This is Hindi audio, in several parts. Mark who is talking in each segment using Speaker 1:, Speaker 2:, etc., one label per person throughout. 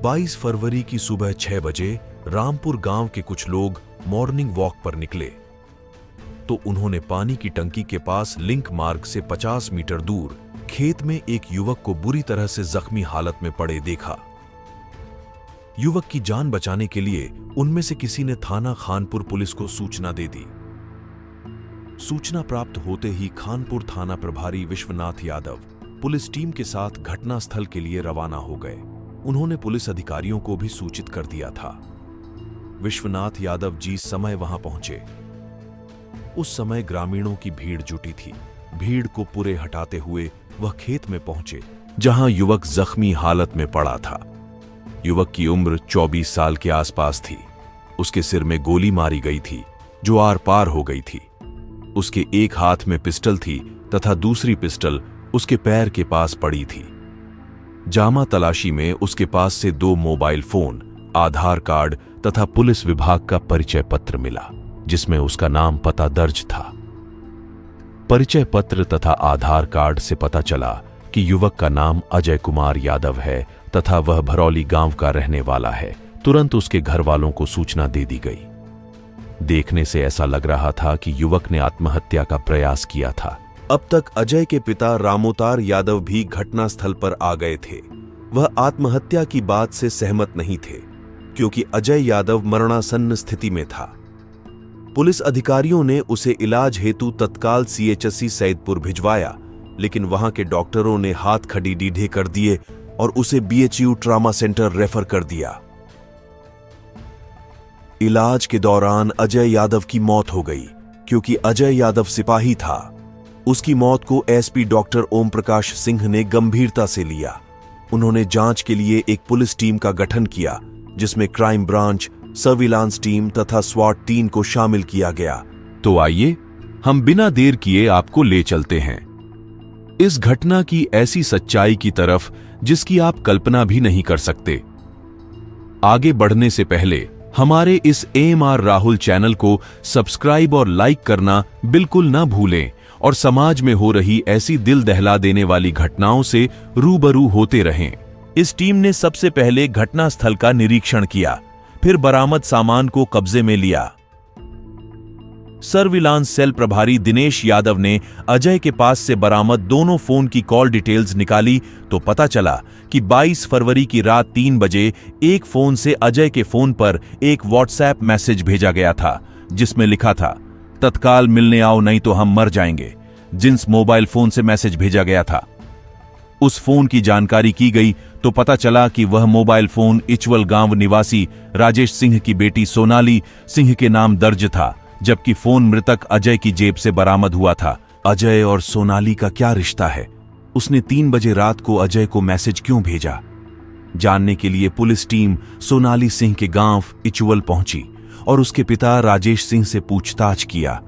Speaker 1: 22 फरवरी की सुबह 6 बजे रामपुर गांव के कुछ लोग मॉर्निंग वॉक पर निकले तो उन्होंने पानी की टंकी के पास लिंक मार्ग से 50 मीटर दूर खेत में एक युवक को बुरी तरह से जख्मी हालत में पड़े देखा। युवक की जान बचाने के लिए उनमें से किसी ने थाना खानपुर पुलिस को सूचना दे दी। सूचना प्राप्त होते ही खानपुर थाना प्रभारी विश्वनाथ यादव पुलिस टीम के साथ घटनास्थल के लिए रवाना हो गए। उन्होंने पुलिस अधिकारियों को भी सूचित कर दिया था। विश्वनाथ यादव जी समय वहां पहुंचे। उस समय ग्रामीणों की भीड़ जुटी थी। भीड़ को पूरे हटाते हुए वह खेत में पहुंचे जहां युवक जख्मी हालत में पड़ा था। युवक की उम्र 24 साल के आसपास थी। उसके सिर में गोली मारी गई थी जो आर पार हो गई थी। उसके एक हाथ में पिस्टल थी तथा दूसरी पिस्टल उसके पैर के पास पड़ी थी। जामा तलाशी में उसके पास से 2 मोबाइल फोन, आधार कार्ड तथा पुलिस विभाग का परिचय पत्र मिला जिसमें उसका नाम पता दर्ज था। परिचय पत्र तथा आधार कार्ड से पता चला कि युवक का नाम अजय कुमार यादव है तथा वह भरौली गांव का रहने वाला है। तुरंत उसके घर वालों को सूचना दे दी गई। देखने से ऐसा लग रहा था कि युवक ने आत्महत्या का प्रयास किया था। अब तक अजय के पिता रामोतार यादव भी घटनास्थल पर आ गए थे। वह आत्महत्या की बात से सहमत नहीं थे क्योंकि अजय यादव मरणासन्न स्थिति में था। पुलिस अधिकारियों ने उसे इलाज हेतु तत्काल CHSC सैदपुर भिजवाया, लेकिन वहां के डॉक्टरों ने हाथ खड़ी डीढे कर दिए और उसे BHU ट्रामा सेंटर रेफर कर दिया। इलाज के दौरान अजय यादव की मौत हो गई क्योंकि अजय यादव सिपाही था। उसकी मौत को SP डॉक्टर ओम प्रकाश सिंह ने गंभीरता से लिया। उन्होंने जांच के लिए एक पुलिस टीम का गठन किया जिसमें क्राइम ब्रांच, सर्विलांस टीम तथा SWAT टीम को शामिल किया गया। तो आइए हम बिना देर किए आपको ले चलते हैं इस घटना की ऐसी सच्चाई की तरफ जिसकी आप कल्पना भी नहीं कर सकते। आगे बढ़ने से पहले हमारे इस AMR राहुल चैनल को सब्सक्राइब और लाइक करना बिल्कुल ना भूलें और समाज में हो रही ऐसी दिल दहला देने वाली घटनाओं से रूबरू होते रहें। इस टीम ने सबसे पहले घटनास्थल का निरीक्षण किया, फिर बरामद सामान को कब्जे में लिया। सर्विलांस सेल प्रभारी दिनेश यादव ने अजय के पास से बरामद दोनों फोन की कॉल डिटेल्स निकाली तो पता चला कि 22 फरवरी की रात 3 बजे एक फोन से अजय के फोन पर एक व्हाट्सएप मैसेज भेजा गया था जिसमें लिखा था, तत्काल मिलने आओ नहीं तो हम मर जाएंगे। जिस मोबाइल फोन से मैसेज भेजा गया था उस फोन की जानकारी की गई तो पता चला कि वह मोबाइल फोन इचवल गांव निवासी राजेश सिंह की बेटी सोनाली सिंह के नाम दर्ज था, जबकि फोन मृतक अजय की जेब से बरामद हुआ था। अजय और सोनाली का क्या रिश्ता है? उसने 3 बजे रात को अजय को मैसेज क्यों भेजा? जानने के लिए पुलिस टीम सोनाली सिंह के गांव इचवल पहुंची और उसके पिता राजेश सिंह से पूछताछ किया।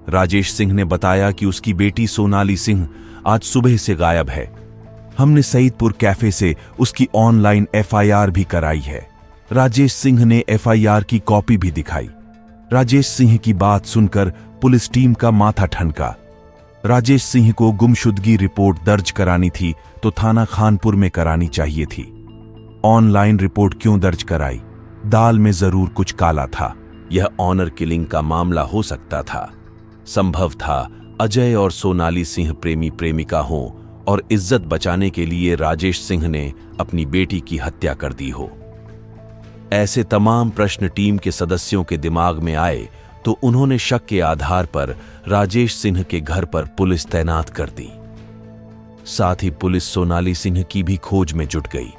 Speaker 1: राजेश सिंह ने बताया कि उसकी बेटी सोनाली सिंह आज सुबह से गायब है। हमने सईदपुर कैफे से उसकी ऑनलाइन FIR भी कराई है। राजेश सिंह ने FIR की कॉपी भी दिखाई। राजेश सिंह की बात सुनकर पुलिस टीम का माथा ठनका। राजेश सिंह को गुमशुदगी रिपोर्ट दर्ज करानी थी तो थाना खानपुर में करानी चाहिए थी। ऑनलाइन रिपोर्ट क्यों दर्ज कराई? दाल में जरूर कुछ काला था। यह ऑनर किलिंग का मामला हो सकता था। संभव था अजय और सोनाली सिंह प्रेमी प्रेमिका हों और इज्जत बचाने के लिए राजेश सिंह ने अपनी बेटी की हत्या कर दी हो। ऐसे तमाम प्रश्न टीम के सदस्यों के दिमाग में आए तो उन्होंने शक के आधार पर राजेश सिंह के घर पर पुलिस तैनात कर दी। साथ ही पुलिस सोनाली सिंह की भी खोज में जुट गई।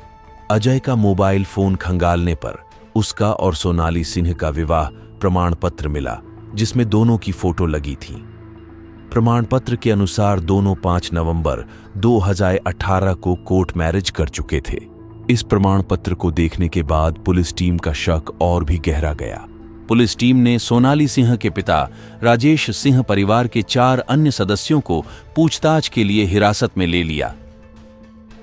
Speaker 1: अजय का मोबाइल फोन खंगालने पर उसका और सोनाली सिंह का विवाह प्रमाण पत्र मिला जिसमें दोनों की फोटो लगी थी। प्रमाण पत्र के अनुसार दोनों 5 नवंबर 2018 को कोर्ट मैरिज कर चुके थे। इस प्रमाण पत्र को देखने के बाद पुलिस टीम का शक और भी गहरा गया। पुलिस टीम ने सोनाली सिंह के पिता राजेश सिंह परिवार के 4 अन्य सदस्यों को पूछताछ के लिए हिरासत में ले लिया।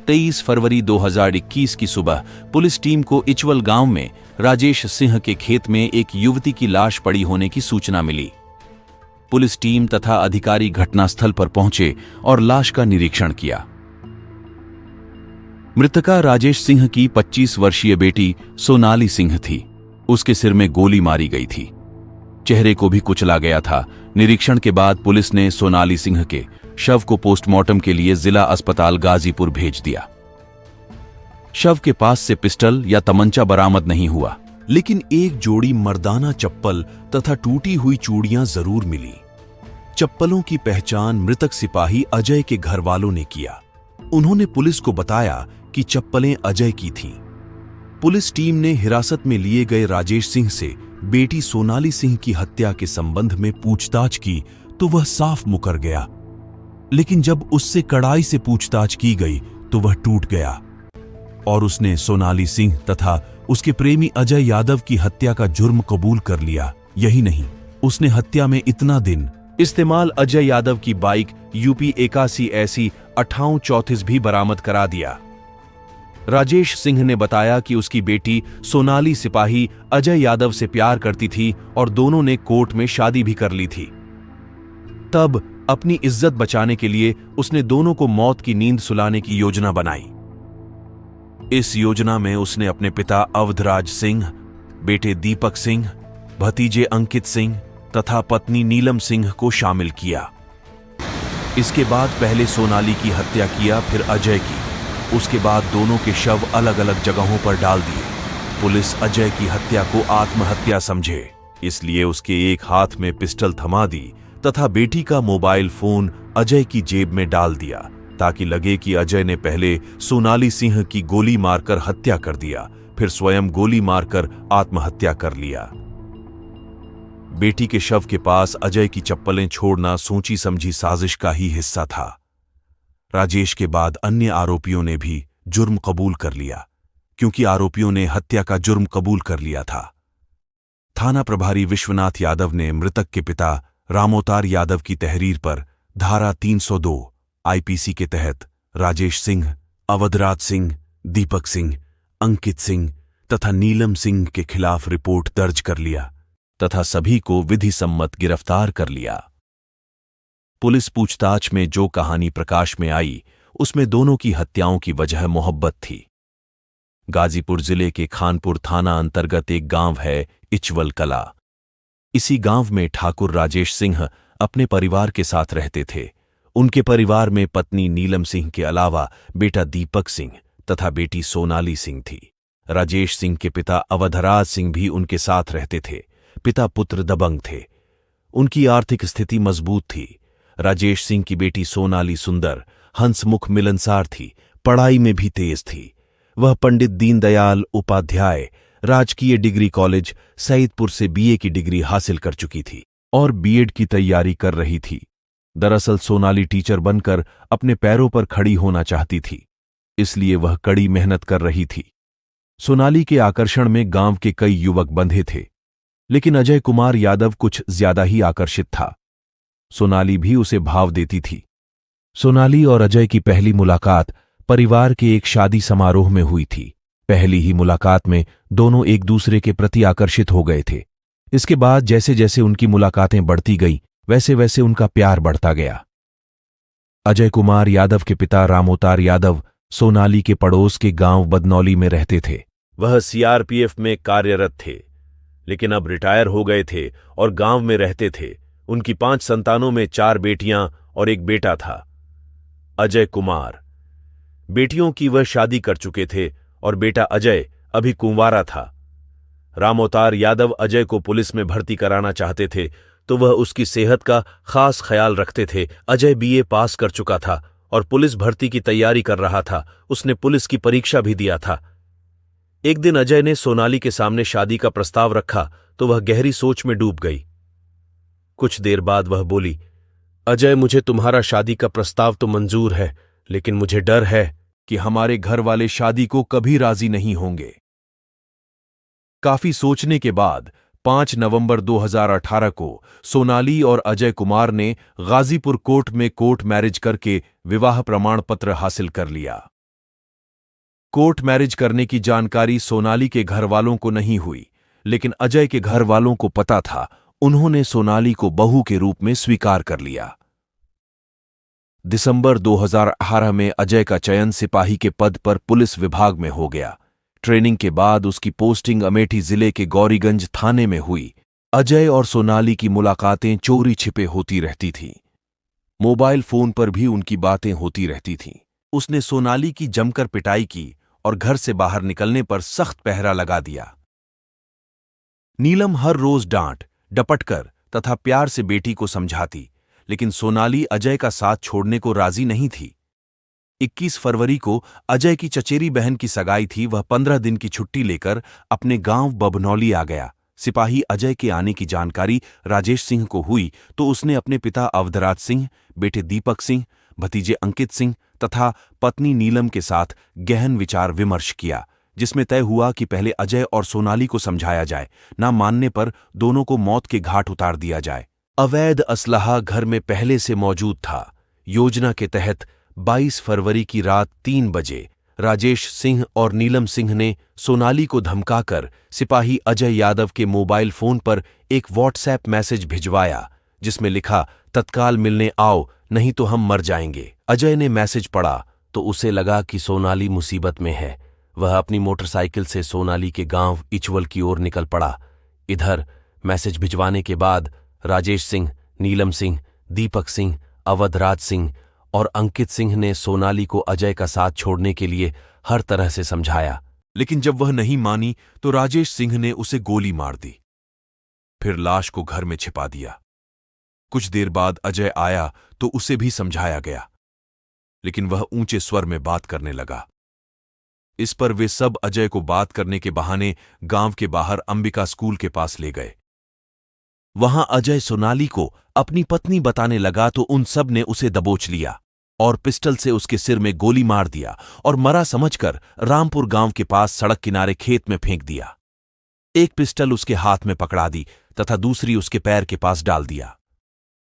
Speaker 1: 23 फरवरी 2021 की सुबह पुलिस टीम को इचवल गांव में राजेश सिंह के खेत में एक युवती की लाश पड़ी होने की सूचना मिली। पुलिस टीम तथा अधिकारी घटनास्थल पर पहुंचे और लाश का निरीक्षण किया। मृतका राजेश सिंह की 25 वर्षीय बेटी सोनाली सिंह थी। उसके सिर में गोली मारी गई थी। चेहरे को भी कुचला गया था। निरीक्षण के बाद पुलिस ने सोनाली सिंह के शव को पोस्टमार्टम के लिए जिला अस्पताल गाजीपुर भेज दिया। शव के पास से पिस्टल या तमंचा बरामद नहीं हुआ, लेकिन एक जोड़ी मर्दाना चप्पल तथा टूटी हुई चूड़ियां जरूर मिली। चप्पलों की पहचान मृतक सिपाही अजय के घर वालों ने किया। उन्होंने पुलिस को बताया कि चप्पलें अजय की थीं। पुलिस टीम ने हिरासत में लिए गए राजेश सिंह से बेटी सोनाली सिंह की हत्या के संबंध में पूछताछ की तो वह साफ मुकर गया, लेकिन जब उससे कड़ाई से पूछताछ की गई तो वह टूट गया और उसने सोनाली सिंह तथा उसके प्रेमी अजय यादव की हत्या का जुर्म कबूल कर लिया। यही नहीं, उसने हत्या में इतना दिन इस्तेमाल अजय यादव की बाइक यूपी 81 ऐसी 5834 भी बरामद करा दिया। राजेश सिंह ने बताया कि उसकी बेटी सोनाली सिपाही अजय यादव से प्यार करती थी और दोनों ने कोर्ट में शादी भी कर ली थी। तब अपनी इज्जत बचाने के लिए उसने दोनों को मौत की नींद सुलाने की योजना बनाई। इस योजना में उसने अपने पिता अवधराज सिंह, बेटे दीपक सिंह, भतीजे अंकित सिंह तथा पत्नी नीलम सिंह को शामिल किया। इसके बाद पहले सोनाली की हत्या किया, फिर अजय की। उसके बाद दोनों के शव अलग अलग जगहों पर डाल दिए। पुलिस अजय की हत्या को आत्महत्या समझे, इसलिए उसके एक हाथ में पिस्टल थमा दी तथा बेटी का मोबाइल फोन अजय की जेब में डाल दिया, ताकि लगे कि अजय ने पहले सोनाली सिंह की गोली मारकर हत्या कर दिया, फिर स्वयं गोली मारकर आत्महत्या कर लिया। बेटी के शव के पास अजय की चप्पलें छोड़ना सोची समझी साजिश का ही हिस्सा था। राजेश के बाद अन्य आरोपियों ने भी जुर्म कबूल कर लिया, क्योंकि आरोपियों ने हत्या का जुर्म कबूल कर लिया था। थाना प्रभारी विश्वनाथ यादव ने मृतक के पिता रामोतार यादव की तहरीर पर धारा 302 आईपीसी के तहत राजेश सिंह, अवधराज सिंह, दीपक सिंह, अंकित सिंह तथा नीलम सिंह के खिलाफ रिपोर्ट दर्ज कर लिया तथा सभी को विधि सम्मत गिरफ्तार कर लिया। पुलिस पूछताछ में जो कहानी प्रकाश में आई, उसमें दोनों की हत्याओं की वजह मोहब्बत थी। गाजीपुर जिले के खानपुर थाना अंतर्गत एक गांव है इचवल कला। इसी गांव में ठाकुर राजेश सिंह अपने परिवार के साथ रहते थे। उनके परिवार में पत्नी नीलम सिंह के अलावा बेटा दीपक सिंह तथा बेटी सोनाली सिंह थी। राजेश सिंह के पिता अवधराज सिंह भी उनके साथ रहते थे। पिता पुत्र दबंग थे। उनकी आर्थिक स्थिति मजबूत थी। राजेश सिंह की बेटी सोनाली सुंदर, हंसमुख, मिलनसार थी। पढ़ाई में भी तेज थी। वह पंडित दीनदयाल उपाध्याय राजकीय डिग्री कॉलेज सईदपुर से बीए की डिग्री हासिल कर चुकी थी और बीएड की तैयारी कर रही थी। दरअसल सोनाली टीचर बनकर अपने पैरों पर खड़ी होना चाहती थी, इसलिए वह कड़ी मेहनत कर रही थी। सोनाली के आकर्षण में गांव के कई युवक बंधे थे, लेकिन अजय कुमार यादव कुछ ज्यादा ही आकर्षित था। सोनाली भी उसे भाव देती थी। सोनाली और अजय की पहली मुलाकात परिवार के एक शादी समारोह में हुई थी। पहली ही मुलाकात में दोनों एक दूसरे के प्रति आकर्षित हो गए थे। इसके बाद जैसे जैसे उनकी मुलाकातें बढ़ती गईं, वैसे वैसे उनका प्यार बढ़ता गया। अजय कुमार यादव के पिता रामोतार यादव सोनाली के पड़ोस के गांव बदनौली में रहते थे। वह सीआरपीएफ में कार्यरत थे, लेकिन अब रिटायर हो गए थे और गांव में रहते थे। उनकी 5 संतानों में 4 बेटियां और एक बेटा था। अजय कुमार, बेटियों की वह शादी कर चुके थे और बेटा अजय अभी कुंवारा था। रामोतार यादव अजय को पुलिस में भर्ती कराना चाहते थे, तो वह उसकी सेहत का खास ख्याल रखते थे। अजय बीए पास कर चुका था और पुलिस भर्ती की तैयारी कर रहा था। उसने पुलिस की परीक्षा भी दिया था। एक दिन अजय ने सोनाली के सामने शादी का प्रस्ताव रखा तो वह गहरी सोच में डूब गई। कुछ देर बाद वह बोली, अजय, मुझे तुम्हारा शादी का प्रस्ताव तो मंजूर है, लेकिन मुझे डर है कि हमारे घर वाले शादी को कभी राजी नहीं होंगे। काफी सोचने के बाद 5 नवंबर 2018 को सोनाली और अजय कुमार ने गाजीपुर कोर्ट में कोर्ट मैरिज करके विवाह प्रमाण पत्र हासिल कर लिया। कोर्ट मैरिज करने की जानकारी सोनाली के घर वालों को नहीं हुई, लेकिन अजय के घर वालों को पता था। उन्होंने सोनाली को बहू के रूप में स्वीकार कर लिया। दिसंबर 2018 में अजय का चयन सिपाही के पद पर पुलिस विभाग में हो गया। ट्रेनिंग के बाद उसकी पोस्टिंग अमेठी जिले के गौरीगंज थाने में हुई। अजय और सोनाली की मुलाकातें चोरी छिपे होती रहती थीं। मोबाइल फोन पर भी उनकी बातें होती रहती थीं। उसने सोनाली की जमकर पिटाई की और घर से बाहर निकलने पर सख्त पहरा लगा दिया। नीलम हर रोज डांट डपटकर तथा प्यार से बेटी को समझाती, लेकिन सोनाली अजय का साथ छोड़ने को राजी नहीं थी। 21 फरवरी को अजय की चचेरी बहन की सगाई थी। वह 15 दिन की छुट्टी लेकर अपने गांव बभनौली आ गया। सिपाही अजय के आने की जानकारी राजेश सिंह को हुई तो उसने अपने पिता अवधराज सिंह, बेटे दीपक सिंह, भतीजे अंकित सिंह तथा पत्नी नीलम के साथ गहन विचार विमर्श किया, जिसमें तय हुआ कि पहले अजय और सोनाली को समझाया जाए। ना मानने पर दोनों को मौत के घाट उतार दिया जाए। अवैध असलहा घर में पहले से मौजूद था। योजना के तहत 22 फरवरी की रात 3 बजे राजेश सिंह और नीलम सिंह ने सोनाली को धमकाकर सिपाही अजय यादव के मोबाइल फोन पर एक व्हाट्सएप मैसेज भिजवाया, जिसमें लिखा, तत्काल मिलने आओ नहीं तो हम मर जाएंगे। अजय ने मैसेज पढ़ा तो उसे लगा कि सोनाली मुसीबत में है। वह अपनी मोटरसाइकिल से सोनाली के गांव इचवल की ओर निकल पड़ा। इधर मैसेज भिजवाने के बाद राजेश सिंह, नीलम सिंह, दीपक सिंह, अवधराज सिंह और अंकित सिंह ने सोनाली को अजय का साथ छोड़ने के लिए हर तरह से समझाया, लेकिन जब वह नहीं मानी तो राजेश सिंह ने उसे गोली मार दी। फिर लाश को घर में छिपा दिया। कुछ देर बाद अजय आया तो उसे भी समझाया गया, लेकिन वह ऊंचे स्वर में बात करने लगा। इस पर वे सब अजय को बात करने के बहाने गांव के बाहर अंबिका स्कूल के पास ले गए। वहां अजय सोनाली को अपनी पत्नी बताने लगा तो उन सब ने उसे दबोच लिया और पिस्टल से उसके सिर में गोली मार दिया और मरा समझकर रामपुर गांव के पास सड़क किनारे खेत में फेंक दिया। एक पिस्टल उसके हाथ में पकड़ा दी तथा दूसरी उसके पैर के पास डाल दिया।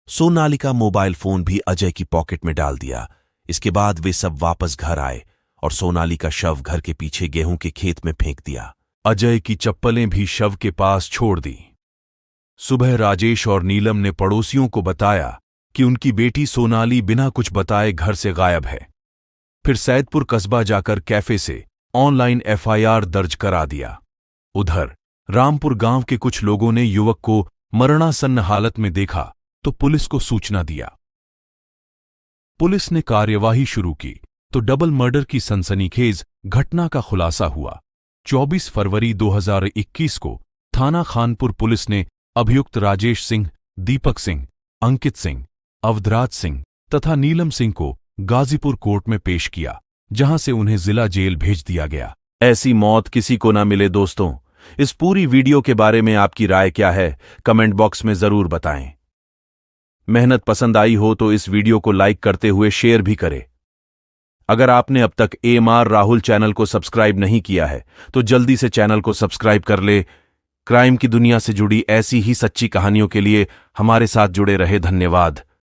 Speaker 1: सोनाली का मोबाइल फोन भी अजय की पॉकेट में डाल दिया। इसके बाद वे सब वापस घर आए और सोनाली का शव घर के पीछे गेहूं के खेत में फेंक दिया। अजय की चप्पलें भी शव के पास छोड़ दी। सुबह राजेश और नीलम ने पड़ोसियों को बताया कि उनकी बेटी सोनाली बिना कुछ बताए घर से गायब है। फिर सैदपुर कस्बा जाकर कैफे से ऑनलाइन एफआईआर दर्ज करा दिया। उधर रामपुर गांव के कुछ लोगों ने युवक को मरणासन्न हालत में देखा तो पुलिस को सूचना दिया। पुलिस ने कार्यवाही शुरू की तो डबल मर्डर की सनसनीखेज घटना का खुलासा हुआ। 24 फरवरी 2021 को थाना खानपुर पुलिस ने अभियुक्त राजेश सिंह, दीपक सिंह, अंकित सिंह, अवधराज सिंह तथा नीलम सिंह को गाजीपुर कोर्ट में पेश किया, जहां से उन्हें जिला जेल भेज दिया गया। ऐसी मौत किसी को ना मिले। दोस्तों, इस पूरी वीडियो के बारे में आपकी राय क्या है, कमेंट बॉक्स में जरूर बताएं। मेहनत पसंद आई हो तो इस वीडियो को लाइक करते हुए शेयर भी करें। अगर आपने अब तक AMR राहुल चैनल को सब्सक्राइब नहीं किया है तो जल्दी से चैनल को सब्सक्राइब कर ले। क्राइम की दुनिया से जुड़ी ऐसी ही सच्ची कहानियों के लिए हमारे साथ जुड़े रहे। धन्यवाद।